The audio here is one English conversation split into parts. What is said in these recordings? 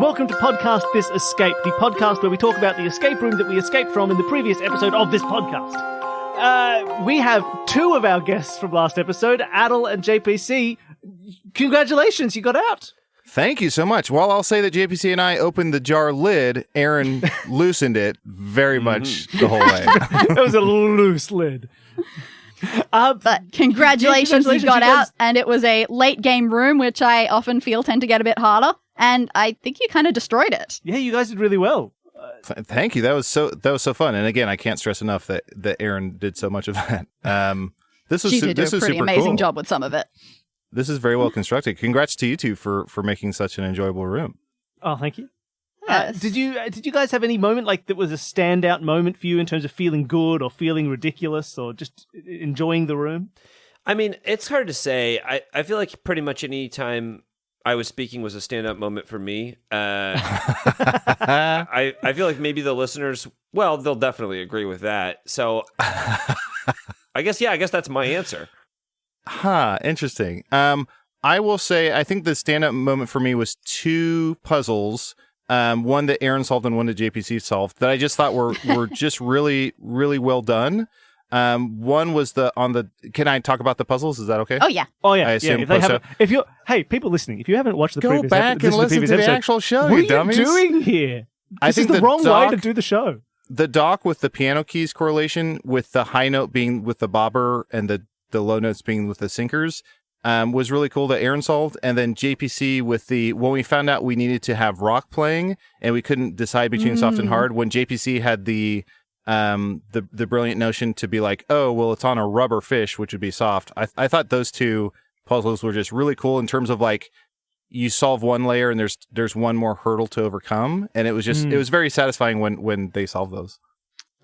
welcome to Podcast This Escape, the podcast where we talk about the escape room that we escaped from in the previous episode of this podcast. We have two of our guests from last episode, Adal and JPC. Congratulations, you got out. Thank you so much. Well, I'll say that JPC and I opened the jar lid. Erin loosened it very much the whole way. That was a loose lid. But congratulations, you got out, and it was a late game room, which I often feel tend to get a bit harder, and I think you kind of destroyed it. Yeah, you guys did really well. Thank you. That was so fun. And again, I can't stress enough that Erin did so much of that. She did a pretty amazing job with some of it. This is very well constructed. Congrats to you two for making such an enjoyable room. Oh, thank you. Yes. Did you guys have any moment like that was a standout moment for you in terms of feeling good or feeling ridiculous or just enjoying the room? I mean, it's hard to say. I feel like pretty much any time I was speaking was a standout moment for me. I feel like maybe the listeners, well, they'll definitely agree with that. So I guess that's my answer. Interesting. I will say, I think the standout moment for me was two puzzles. One that Erin solved and one that JPC solved that I just thought were just really, really well done. One was can I talk about the puzzles? Is that okay? Oh yeah. I assume. Yeah, people listening, if you haven't watched the go previous back and listen to the actual show, what you dummies. What are you doing here? I this think is the wrong way to do the show. The dock with the piano keys correlation, with the high note being with the bobber and the low notes being with the sinkers, was really cool that Erin solved. And then JPC with when we found out we needed to have rock playing and we couldn't decide between soft and hard, when JPC had the brilliant notion to be like, oh, well, it's on a rubber fish, which would be soft. I thought those two puzzles were just really cool in terms of like, you solve one layer and there's one more hurdle to overcome. And it was just, it was very satisfying when they solved those.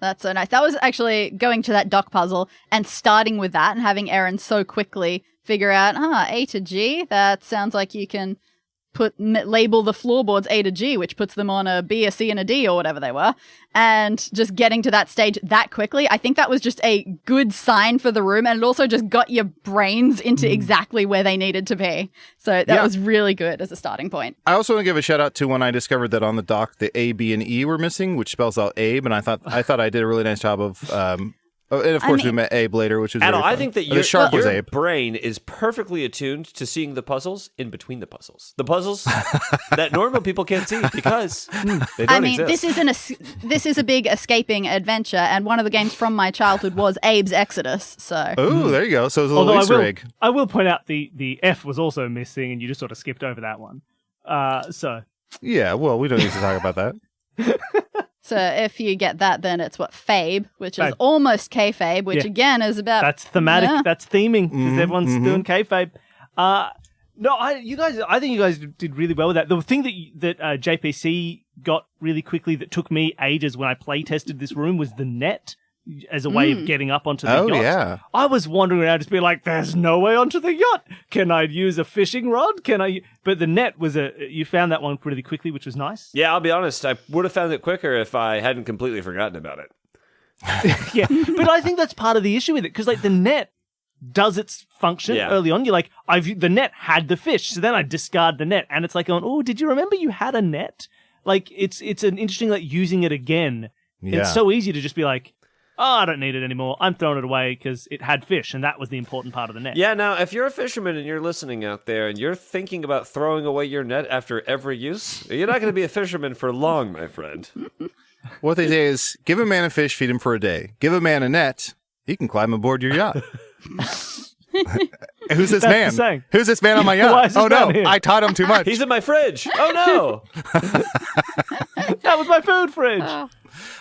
That's so nice. That was actually going to that dock puzzle and starting with that and having Erin so quickly figure out, A to G, that sounds like you can label the floorboards A to G, which puts them on a B, a C, and a D, or whatever they were. And just getting to that stage that quickly, I think that was just a good sign for the room, and it also just got your brains into exactly where they needed to be. So that was really good as a starting point. I also want to give a shout out to when I discovered that on the dock the A, B, and E were missing, which spells out Abe, and I thought I did a really nice job of and of course we met Abe later, which was Adal, I think that your brain is perfectly attuned to seeing the puzzles in between the puzzles. The puzzles that normal people can't see because they don't exist. This is a big escaping adventure, and one of the games from my childhood was Abe's Exodus. So there you go. So it's a little Easter egg. I will point out the F was also missing, and you just sort of skipped over that one. Yeah, well, we don't need to talk about that. So if you get that, then it's Fabe, which is almost kayfabe, which again is about... That's thematic, that's theming, because everyone's doing kayfabe. I think you guys did really well with that. The thing that JPC got really quickly that took me ages when I play tested this room was the net as a way of getting up onto the yacht. Oh, yeah. I was wandering around just being like, there's no way onto the yacht. Can I use a fishing rod? But the net was you found that one pretty quickly, which was nice. Yeah, I'll be honest. I would have found it quicker if I hadn't completely forgotten about it. Yeah, but I think that's part of the issue with it, because like the net does its function early on. You're like, the net had the fish, so then I discard the net, and it's like going, oh, did you remember you had a net? Like it's an interesting like using it again. Yeah. It's so easy to just be like, oh, I don't need it anymore. I'm throwing it away because it had fish, and that was the important part of the net. Yeah, now, if you're a fisherman and you're listening out there and you're thinking about throwing away your net after every use, you're not going to be a fisherman for long, my friend. What they say is, give a man a fish, feed him for a day. Give a man a net, he can climb aboard your yacht. Who's this man? Who's this man on my yacht? Oh, no, I taught him too much. He's in my fridge. Oh, no. That was my food fridge.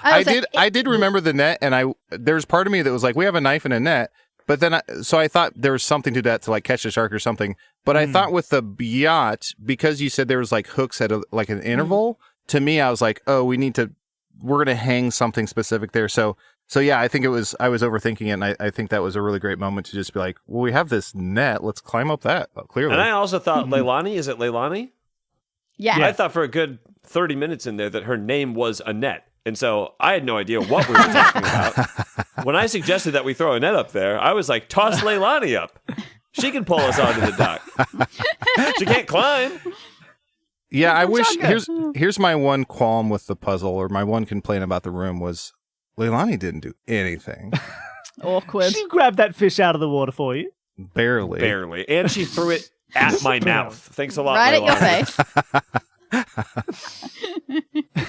I did remember the net, and there's part of me that was like, we have a knife and a net, but then I thought there was something to that to like catch a shark or something. But I thought with the yacht, because you said there was like hooks at like an interval, to me I was like, oh, we're gonna hang something specific there. So yeah, I think I was overthinking it, and I think that was a really great moment to just be like, well, we have this net, let's climb up that clearly. And I also thought Leilani, is it Leilani? Yeah. I thought for a good 30 minutes in there that her name was Annette. And so I had no idea what we were talking about. When I suggested that we throw a net up there, I was like, toss Leilani up. She can pull us onto the dock. She can't climb. Yeah, I wish. Shotgun. Here's my one qualm with the puzzle, or my one complaint about the room was Leilani didn't do anything. Awkward. She grabbed that fish out of the water for you. Barely. And she threw it at my mouth. Thanks a lot, Right Leilani. at your face.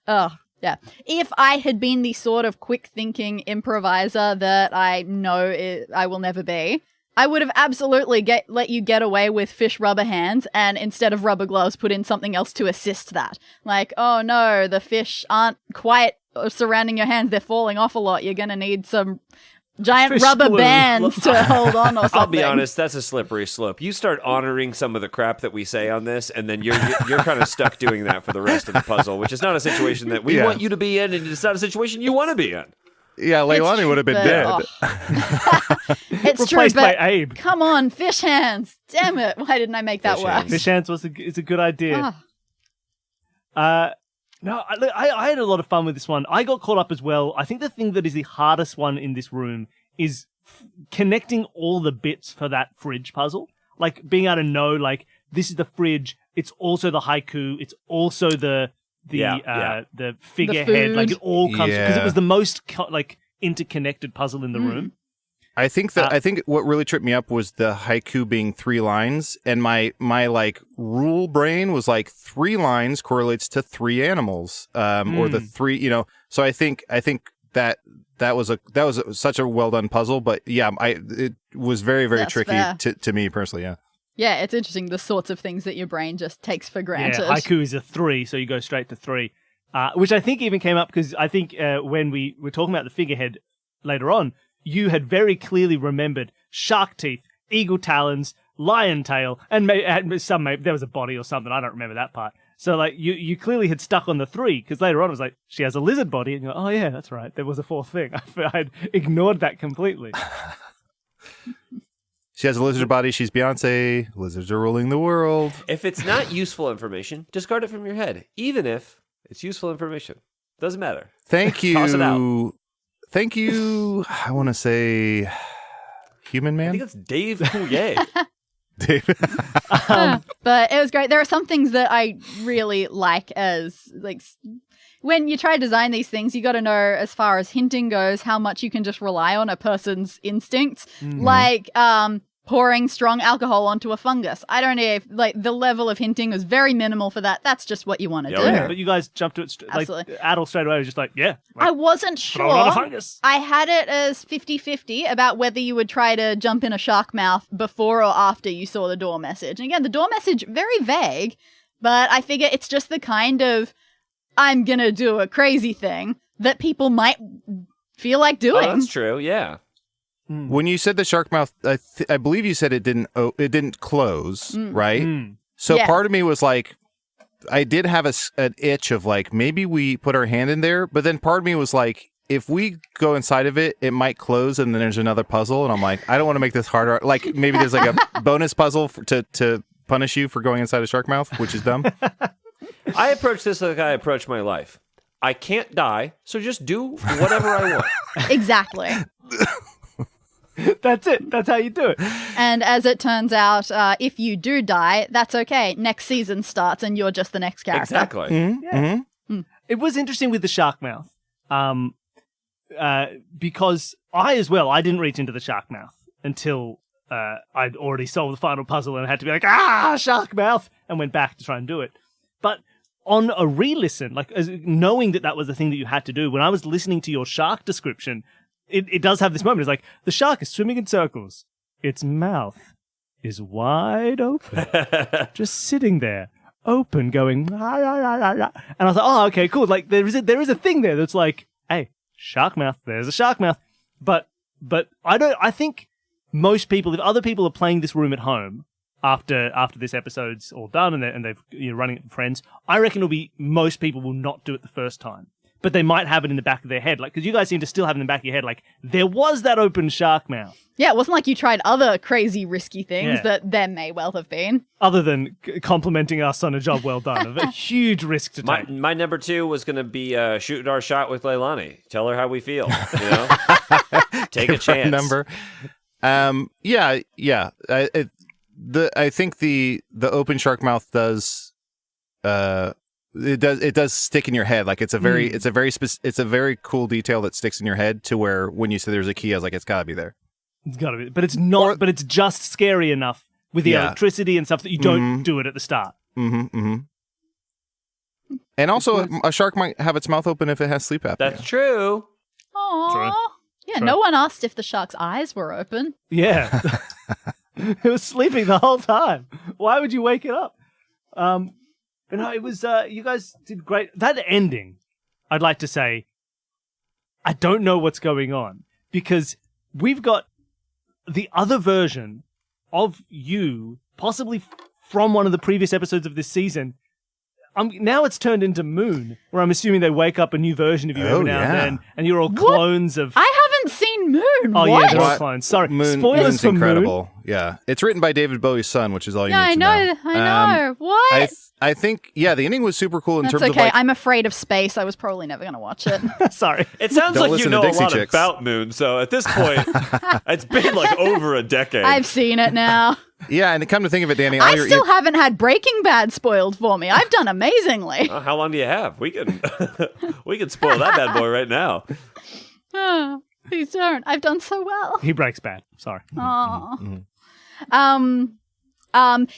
Oh, yeah. If I had been the sort of quick-thinking improviser that I know I will never be, I would have absolutely let you get away with fish rubber hands and instead of rubber gloves put in something else to assist that. Like, oh no, the fish aren't quite surrounding your hands, they're falling off a lot. You're going to need some giant Fish rubber glue. bands to hold on or something. I'll be honest, that's a slippery slope. You start honoring some of the crap that we say on this, and then you're kind of stuck doing that for the rest of the puzzle, which is not a situation that we want you to be in, and it's not a situation you want to be in. Yeah, Leilani would have been dead. It's true, Replaced but by Abe. come on, fish hands. Damn it. Why didn't I make that Fish work? hands. Fish hands is a good idea. No, I had a lot of fun with this one. I got caught up as well. I think the thing that is the hardest one in this room is connecting all the bits for that fridge puzzle. Like being able to know, like, this is the fridge. It's also the haiku. It's also the figurehead. Like it all comes because it was the most interconnected puzzle in the room. I think what really tripped me up was the haiku being 3 lines, and my like rule brain was like 3 lines correlates to 3 animals, or the 3, you know. So I think that was such a well done puzzle, but yeah, it was very very tricky to me personally. Yeah. Yeah, it's interesting the sorts of things that your brain just takes for granted. Yeah, haiku is a 3, so you go straight to 3, which I think even came up because I think when we were talking about the figurehead later on, you had very clearly remembered shark teeth, eagle talons, lion tail, and maybe there was a body or something. I don't remember that part. So like you clearly had stuck on the 3 because later on it was like she has a lizard body, and you're like, oh yeah, that's right. There was a 4th thing. I'd ignored that completely. She has a lizard body. She's Beyonce. Lizards are ruling the world. If it's not useful information, discard it from your head. Even if it's useful information, doesn't matter. Thank you. Toss it out. Thank you. I want to say, Human Man. I think it's Dave Coulier. David. But it was great. There are some things that I really like when you try to design these things, you got to know, as far as hinting goes, how much you can just rely on a person's instincts. Like pouring strong alcohol onto a fungus. I don't know, the level of hinting was very minimal for that. That's just what you want to do. yeah. But you guys jumped to it, Absolutely. Adal straight away was just like, yeah. I wasn't throw it on a sure. fungus. I had it as 50-50 about whether you would try to jump in a shark mouth before or after you saw the door message. And again, the door message, very vague, but I figure it's just the kind of, I'm going to do a crazy thing that people might feel like doing. Oh, that's true, yeah. When you said the shark mouth, I believe you said it didn't close, right? So Yeah. part of me was like, I did have an itch of like, maybe we put our hand in there, but then part of me was like, if we go inside of it, it might close, and then there's another puzzle, and I'm like, I don't want to make this harder. Like maybe there's like a bonus puzzle to punish you for going inside a shark mouth, which is dumb. I approach this like I approach my life. I can't die, so just do whatever I want. Exactly. That's it. That's how you do it. And as it turns out, if you do die, that's okay. Next season starts and you're just the next character. Exactly. It was interesting with the shark mouth, because I didn't reach into the shark mouth until I'd already solved the final puzzle and had to be like, shark mouth, and went back to try and do it. But on a re-listen, knowing that was the thing that you had to do, when I was listening to your shark description, it does have this moment. It's like, the shark is swimming in circles. Its mouth is wide open. Just sitting there, open, going, ah, ah, ah, ah, ah. And I was like, oh, okay, cool. Like, there is a thing there that's like, hey, shark mouth, there's a shark mouth. But I think most people, if other people are playing this room at home after this episode's all done and they've running it with friends, I reckon most people will not do it the first time. But they might have it in the back of their head. Because you guys seem to still have in the back of your head, there was that open shark mouth. Yeah, it wasn't like you tried other crazy, risky things that there may well have been. Other than complimenting us on a job well done. A huge risk to take. My number 2 was going to be shooting our shot with Leilani. Tell her how we feel. You know? Take a chance. Number. Yeah. I think the open shark mouth does it does stick in your head. Like it's a very cool detail that sticks in your head to where when you say there's a key, I was like, it's gotta be there. It's gotta be, but it's not. But it's just scary enough with the electricity and stuff that you don't do it at the start. And also, a shark might have its mouth open if it has sleep apnea. That's true. Aww. Yeah, no one asked if the shark's eyes were open. Yeah. It was sleeping the whole time. Why would you wake it up? But no, it was, you guys did great. That ending, I'd like to say, I don't know what's going on because we've got the other version of you, possibly from one of the previous episodes of this season. Now it's turned into Moon, where I'm assuming they wake up a new version of you every now and then, and you're all clones of... I haven't seen Moon. Oh, what? yeah, they're all clones. Sorry, spoilers Moon's for incredible. Moon. Yeah, it's written by David Bowie's son, which is all you need to know. I know. What? I think, the ending was super cool in terms of like... I'm afraid of space. I was probably never going to watch it. Sorry. It sounds Don't like you listen to know a Dixie lot Chicks. about Moon, so at this point, it's been like over a decade. I've seen it now. Yeah, and to come to think of it, Danny... I still haven't had Breaking Bad spoiled for me. I've done amazingly. How long do you have? We can spoil that bad boy right now. Oh, please don't. I've done so well. He breaks bad. Sorry. Aw.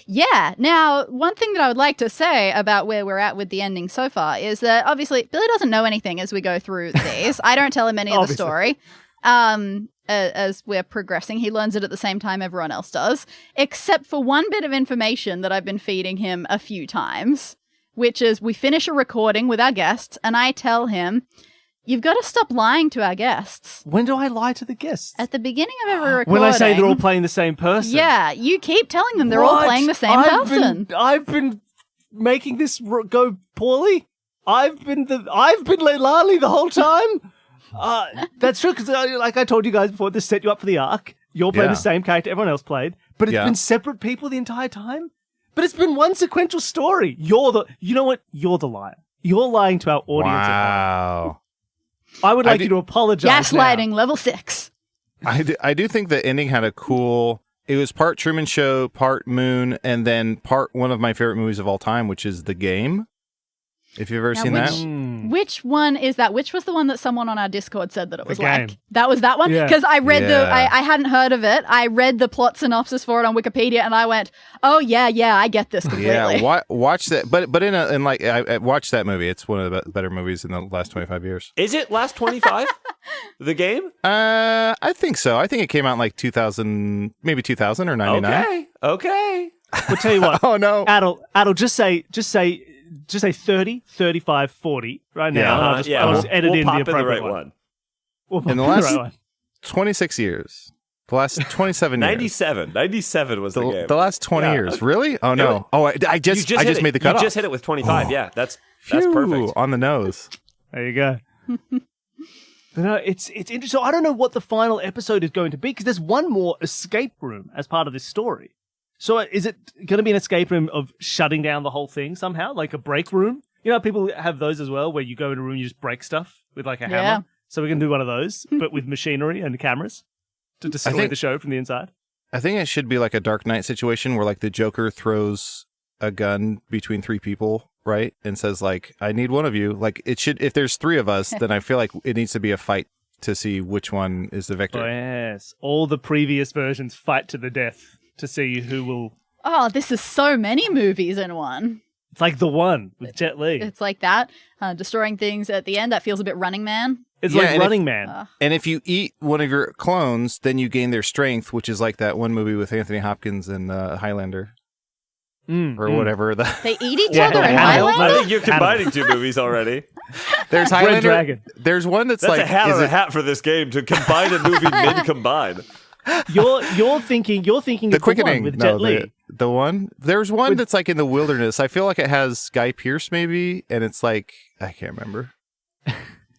Yeah. Now, one thing that I would like to say about where we're at with the ending so far is that obviously Billy doesn't know anything as we go through these. I don't tell him any of the story. As we're progressing, he learns it at the same time everyone else does, except for one bit of information that I've been feeding him a few times, which is we finish a recording with our guests, and I tell him, you've got to stop lying to our guests. When do I lie to the guests? At the beginning of every recording. When I say they're all playing the same person. Yeah, you keep telling them they're all playing the same person. I've been making this go poorly. I've been Leilani the whole time. That's true, because like I told you guys before, this set you up for the arc. You're playing the same character everyone else played, but it's been separate people the entire time. But it's been one sequential story. You know what? You're the liar. You're lying to our audience. Wow. I would like you to apologize. Gaslighting level 6. I do think the ending had a cool... It was part Truman Show, part Moon, and then part one of my favorite movies of all time, which is The Game. If you've ever seen that. Which one is that? Which was the one that someone on our Discord said that it was Game. like? That was that one? Yeah. Because I read I hadn't heard of it. I read the plot synopsis for it on Wikipedia and I went, oh yeah, I get this completely. Yeah, watch that. But I watched that movie. It's one of the better movies in the last 25 years. Is it last 25? The Game? I think so. I think it came out in like 2000, maybe 2000 or 99. Okay. We'll tell you what. Oh no. Adal, just say 30, 35, 40 right now. I'll just edit in the appropriate one. We'll In the last 26 years. The last 27 years. 97 was the game. The last 20 years. Really? Oh no. I just made the cutoff. You just hit it with 25. Yeah, that's perfect. On the nose. There you go. No, it's interesting. So I don't know what the final episode is going to be because there's one more escape room as part of this story. So is it going to be an escape room of shutting down the whole thing somehow, like a break room? You know, people have those as well, where you go in a room, you just break stuff with like a hammer. So we're going to do one of those, but with machinery and cameras to destroy the show from the inside. I think it should be like a Dark Knight situation where like the Joker throws a gun between 3 people, right? And says like, I need one of you. Like it should, if there's 3 of us, then I feel like it needs to be a fight to see which one is the victor. Oh, yes. All the previous versions fight to the death to see who will... Oh, this is so many movies in one. It's like The One with Jet Li. It's like that. Destroying things at the end. That feels a bit Running Man. It's like Running Man. And if you eat one of your clones, then you gain their strength, which is like that one movie with Anthony Hopkins and Highlander. Or whatever. They eat each other in Highlander? I think you're combining 2 movies already. There's Highlander. Dragon. There's one that's like... That's a hat on a hat for this game, to combine a movie mid-combine. You're thinking the Quickening with Jet Li. The one there's one that's like in the wilderness. I feel like it has Guy Pearce maybe, and it's like I can't remember.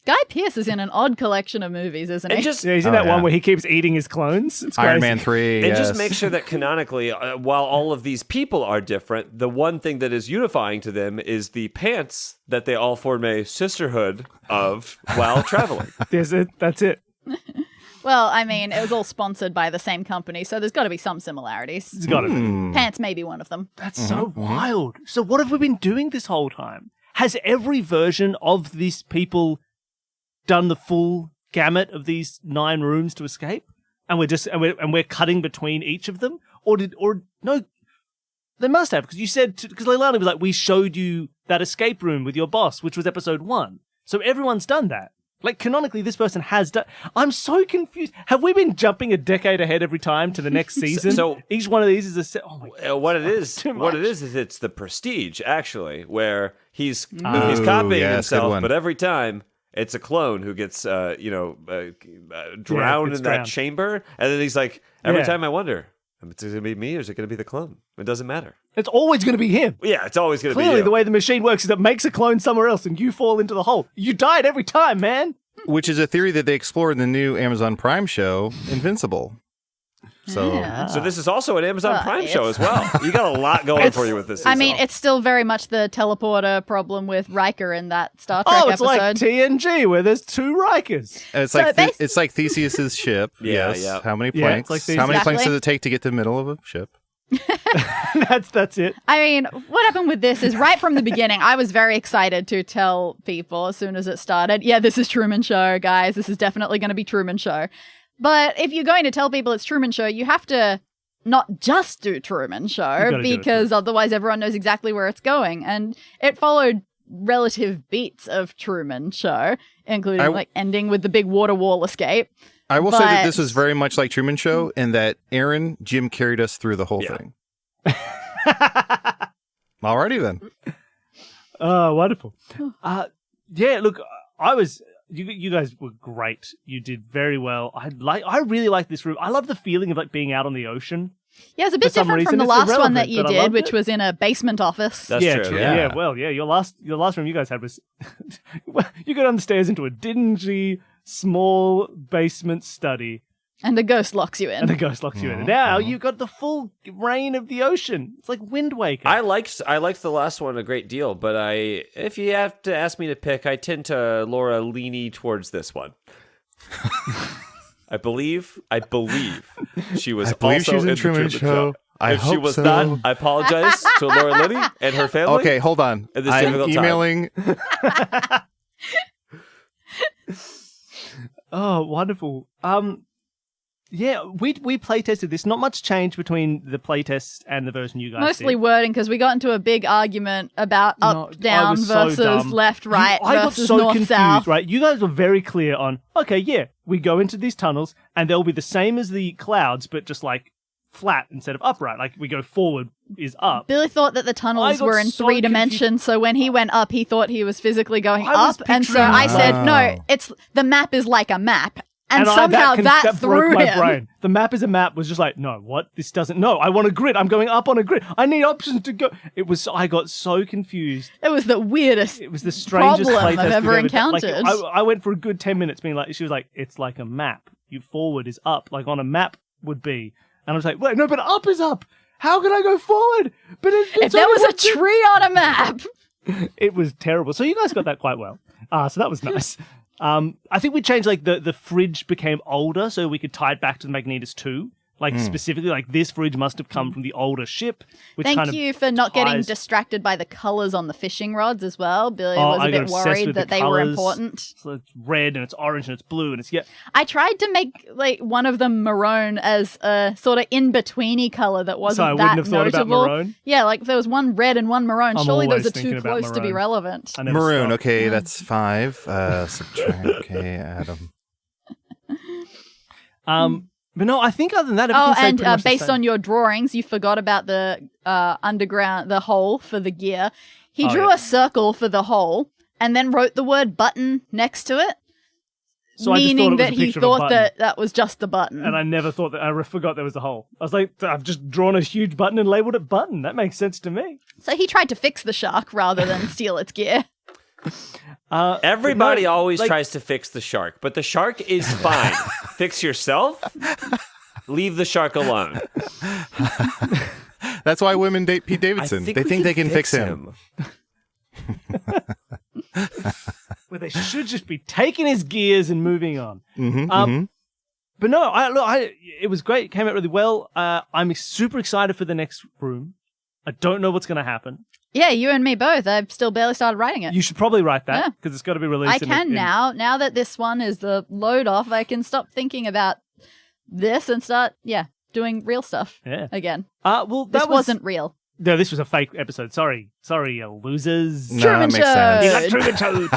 Guy Pearce is in an odd collection of movies, isn't he? He's in that one where he keeps eating his clones. It's Iron Man 3. And just make sure that canonically, while all of these people are different, the one thing that is unifying to them is the pants that they all form a sisterhood of while traveling. That's it. Well, I mean, it was all sponsored by the same company, so there's got to be some similarities. It's got to be. Pants may be one of them. That's so wild. So what have we been doing this whole time? Has every version of these people done the full gamut of these 9 rooms to escape? And we're cutting between each of them? Or no, they must have, because you said, because Leilani was like, we showed you that escape room with your boss, which was episode 1. So everyone's done that. Like, canonically, this person has done... I'm so confused. Have we been jumping a decade ahead every time to the next season? So each one of these is a... Oh my God. What it is it's the Prestige, actually, where he's copying himself, but every time it's a clone who gets, drowned in that chamber, and then he's like, every time I wonder, is it going to be me or is it going to be the clone? It doesn't matter. It's always going to be him. Yeah, it's always going to be Clearly, you. the way the machine works is it makes a clone somewhere else and you fall into the hole. You died every time, man. Which is a theory that they explore in the new Amazon Prime show, Invincible. So this is also an Amazon Prime show as well. You got a lot going for you with this season. I mean, it's still very much the teleporter problem with Riker in that Star Trek it's episode. like TNG where there's 2 Rikers. It's it's like Theseus's ship. Yes. Yeah. How many planks? Like how many planks does it take to get to the middle of a ship? That's it. I mean, what happened with this is right from the beginning, I was very excited to tell people as soon as it started, yeah, this is Truman Show, guys. This is definitely going to be Truman Show. But if you're going to tell people it's Truman Show, you have to not just do Truman Show, because otherwise everyone knows exactly where it's going. And it followed relative beats of Truman Show, including ending with the big water wall escape. I will say that this was very much like Truman Show in that Erin, Jim carried us through the whole thing. Alrighty then. Oh, wonderful. Look, you guys were great. You did very well. I really like this room. I love the feeling of like being out on the ocean. Yeah, it's a bit different from the last one that you did, which was in a basement office. That's true. Yeah. Well, your last room you guys had was you go down the stairs into a dingy, small basement study. And a ghost locks you in. And now you've got the full reign of the ocean. It's like Wind Waker. I liked the last one a great deal, but if you have to ask me to pick, I tend to Laura leany towards this one. I believe she was also in the Truman Show. If she was not, I apologize to Laura Liddy and her family. Okay, hold on. I'm emailing. Oh, wonderful. Yeah, we playtested this. Not much change between the playtest and the version you guys Mostly did. wording, because we got into a big argument about up, down versus left, right I got versus so north, confused, south. right? You guys were very clear on, okay, yeah, we go into these tunnels and they'll be the same as the clouds, but just like flat instead of upright. Like we go forward is up. Billy thought that the tunnels were in 3 dimensions, so when he went up, he thought he was physically going up, and so I said, no, the map is like a map. And somehow that threw broke my him. brain. The map is a map was just like, no, what? This doesn't. No, I want a grid. I'm going up on a grid. I need options to go. I got so confused. It was the weirdest. It was the strangest problem I've ever encountered. encountered. I went for a good 10 minutes being like, she was like, it's like a map. You forward is up, like on a map would be. And I was like, wait, no, but up is up. How can I go forward? But if there was a tree on a map. It was terrible. So you guys got that quite well. So that was nice. I think we changed, like, the fridge became older so we could tie it back to the Magnetus 2. Like, specifically, like, this fridge must have come from the older ship. Which Thank you for not getting distracted by the colours on the fishing rods as well. Billy was a bit worried that they were important. So it's red and it's orange and it's blue and it's, I tried to make, like, one of them maroon as a sort of in-betweeny colour that wasn't so I wouldn't have notable. Thought about maroon? Yeah, like, there was one red and one maroon. Surely those are too close close to be relevant. Maroon, okay, that's 5. Subtract, okay, Adam. But no, I think other than that, and based on your drawings, you forgot about the underground, the hole for the gear. He drew a circle for the hole and then wrote the word button next to it, so meaning that he thought that was just the button. And I never thought that. I forgot there was a hole. I was like, I've just drawn a huge button and labeled it button. That makes sense to me. So he tried to fix the shark rather than steal its gear. Everybody always tries to fix the shark, but the shark is fine. Fix yourself. Leave the shark alone. That's why women date Pete Davidson. They think they can fix him. Well, they should just be taking his gears and moving on. But no, it was great. It came out really well. I'm super excited for the next room. I don't know what's going to happen. Yeah, you and me both. I've still barely started writing it. You should probably write that because it's got to be released. I can now. Now that this one is the load off, I can stop thinking about this and start, doing real stuff again. Well, this wasn't real. No, this was a fake episode. Sorry, you losers. No, Truman that makes sense. Show. You got Truman Show.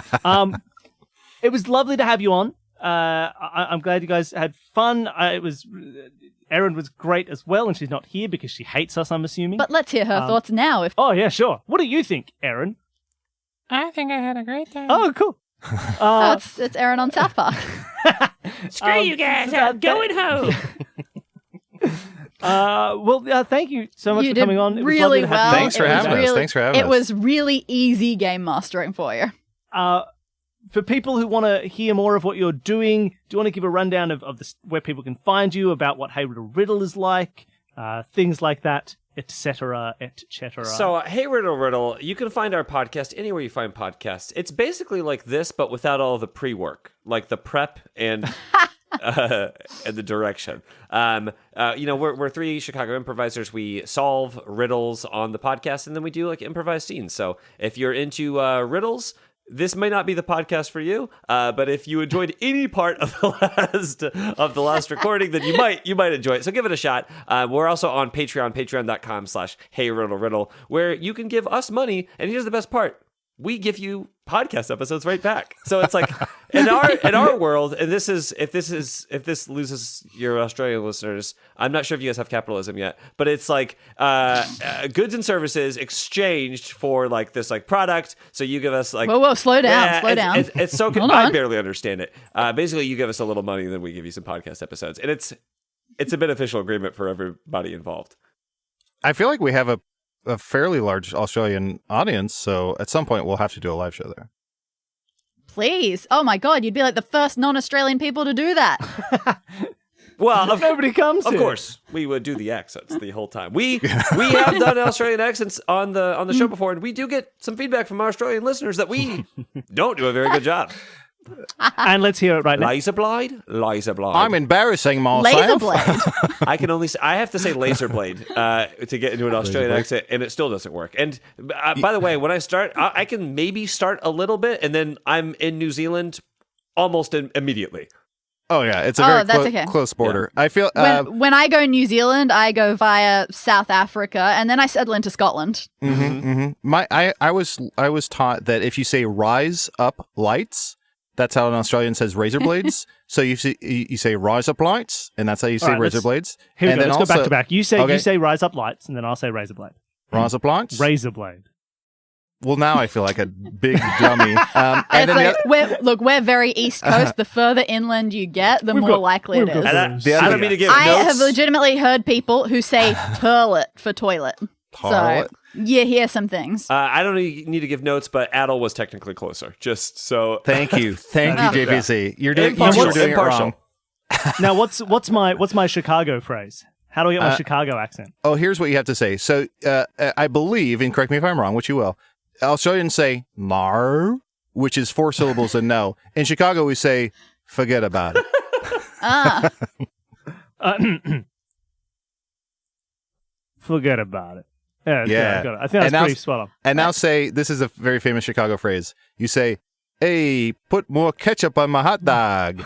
It was lovely to have you on. I'm glad you guys had fun. Erin was great as well, and she's not here because she hates us, I'm assuming. But let's hear her thoughts now. Oh, yeah, sure. What do you think, Erin? I think I had a great time. Oh, cool. It's Erin on South Park. Screw you guys, I'm going home. Thank you so much You for did coming on. It was really lovely to have well. you. Thanks for having us. Thanks for having us. It was really easy game mastering for you. For people who want to hear more of what you're doing, do you want to give a rundown of where people can find you, about what Hey Riddle Riddle is like, things like that, etc., etc.? So, Hey Riddle Riddle, you can find our podcast anywhere you find podcasts. It's basically like this, but without all the pre-work, like the prep and the direction. We're three Chicago improvisers. We solve riddles on the podcast, and then we do like improvised scenes. So, if you're into riddles, this may not be the podcast for you, but if you enjoyed any part of the last recording, then you might enjoy it. So give it a shot. We're also on Patreon, patreon.com/HeyRiddleRiddle, where you can give us money. And here's the best part: we give you podcast episodes right back. So it's like in our world, and this is if this loses your Australian listeners, I'm not sure if you guys have capitalism yet, but it's like goods and services exchanged for like this like product. So you give us like whoa, slow down. It's so I barely understand it. Basically, you give us a little money, and then we give you some podcast episodes, and it's a beneficial agreement for everybody involved. I feel like we have a fairly large Australian audience, so at some point we'll have to do a live show there. Please. Oh my God, you'd be like the first non-Australian people to do that. Well, nobody comes. Of course, we would do the accents the whole time. We have done Australian accents on the show before, and we do get some feedback from our Australian listeners that we don't do a very good job. And let's hear it right now. Laser blade. I'm embarrassing myself. Laser blade. I have to say laser blade to get into an Australian accent, and it still doesn't work. And by the way, when I start, I can maybe start a little bit, and then I'm in New Zealand almost immediately. Oh yeah, it's a very close border. Yeah. I feel when I go New Zealand, I go via South Africa, and then I settle into Scotland. I was taught that if you say "rise up lights," that's how an Australian says razor blades. So you say rise up lights, and that's how you say razor blades. Here we go. Let's go back to back. You say rise up lights, and then I'll say razor blade. Rise up lights. Razor blade. Well, now I feel like a big dummy. And we're very East Coast. The further inland you get, the more likely it is. I don't mean to give notes. I have legitimately heard people who say toilet for toilet. Toilet. So you hear some things. I don't need to give notes, but Adal was technically closer. Just so. Thank you, JPC. You're doing it wrong. Now, what's my Chicago phrase? How do I get my Chicago accent? Oh, here's what you have to say. So I believe, and correct me if I'm wrong, which you will. Australians say "mar," which is 4 syllables and no. In Chicago, we say "forget about it." Forget about it. Yeah. Got it. I think that's pretty spot on. And now say, this is a very famous Chicago phrase. You say, "Hey, put more ketchup on my hot dog."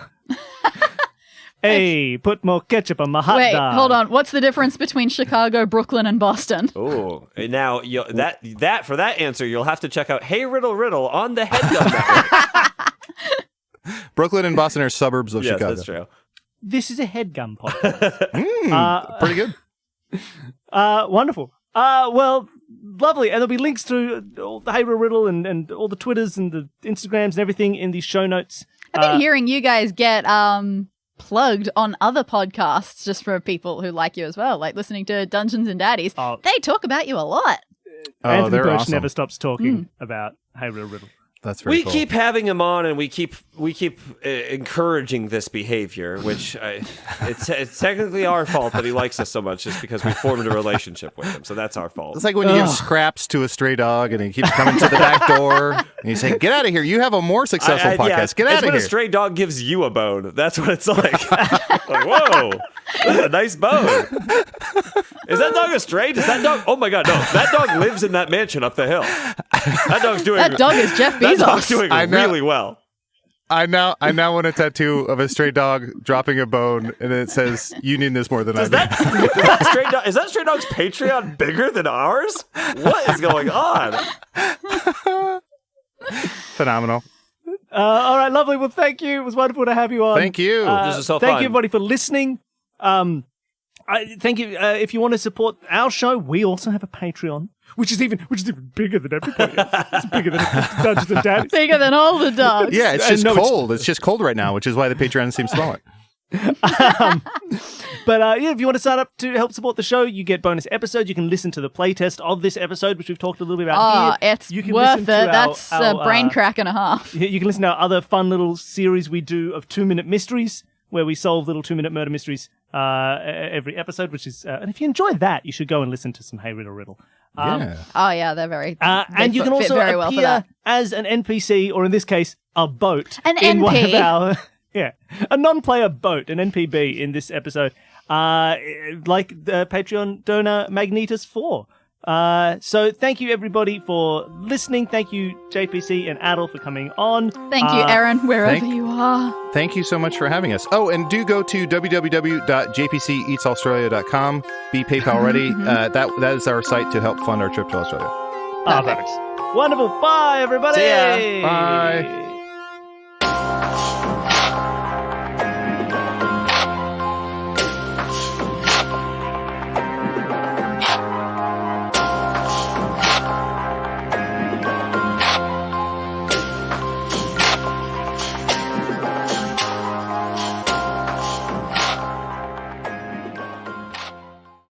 Hey, put more ketchup on my hot dog. Wait, hold on. What's the difference between Chicago, Brooklyn, and Boston? Oh, now that for that answer, you'll have to check out Hey Riddle Riddle on the Headgum Network. Brooklyn and Boston are suburbs of Chicago. Yes, that's true. This is a headgum podcast. Pretty good. Wonderful. Well, lovely. And there'll be links to all the Hey Riddle and all the Twitters and the Instagrams and everything in the show notes. I've been hearing you guys get plugged on other podcasts just for people who like you as well, like listening to Dungeons and Daddies. They talk about you a lot. Anthony they're Birch awesome. never stops talking about Hey Riddle Riddle. That's very We cool. keep having him on, and we keep encouraging this behavior, which it's technically our fault that he likes us so much, just because we formed a relationship with him. So that's our fault. It's like when you give scraps to a stray dog and he keeps coming to the back door and you say, "Get out of here! You have a more successful podcast. Get out it's of when here!" a stray dog gives you a bone. That's what it's like. Like, whoa, this is a nice bone. Is that dog a stray? Does that dog? Oh my God, no! That dog lives in that mansion up the hill. That dog's doing. That dog is Jeff That dog's Bezos. doing really well. I now want a tattoo of a stray dog dropping a bone, and it says, "You need this more than I do." Is that stray dog's Patreon bigger than ours? What is going on? Phenomenal. All right, lovely. Well, thank you. It was wonderful to have you on. Thank you. This is so Thank fun. you, everybody, for listening. Thank you. If you want to support our show, we also have a Patreon, which is even bigger than everybody else. It's bigger than Dungeons and Daddies. Bigger than all the dogs. Yeah, it's just no, cold. It's just cold right now, which is why the Patreon seems smaller. But if you want to sign up to help support the show, you get bonus episodes. You can listen to the playtest of this episode, which we've talked a little bit about here. It's You can worth listen it. to That's a brain crack and a half. You can listen to our other fun little series we do of 2-minute mysteries, where we solve little 2-minute murder mysteries every episode, which is... and if you enjoy that, you should go and listen to some Hey Riddle Riddle. Yeah. Oh yeah, they're very. And you can fit also very well for appear that. as an NPC, or in this case, a boat. An in one of NP. our... Yeah, a non-player boat, an NPB in this episode, like the Patreon donor Magnetus 4. So thank you, everybody, for listening. Thank you, JPC and Adal, for coming on. Thank you, Erin, wherever you are. Thank you so much for having us. Oh, and do go to www.jpceatsaustralia.com. Be PayPal ready. That is our site to help fund our trip to Australia. Perfect. Wonderful. Bye, everybody. See ya. Bye.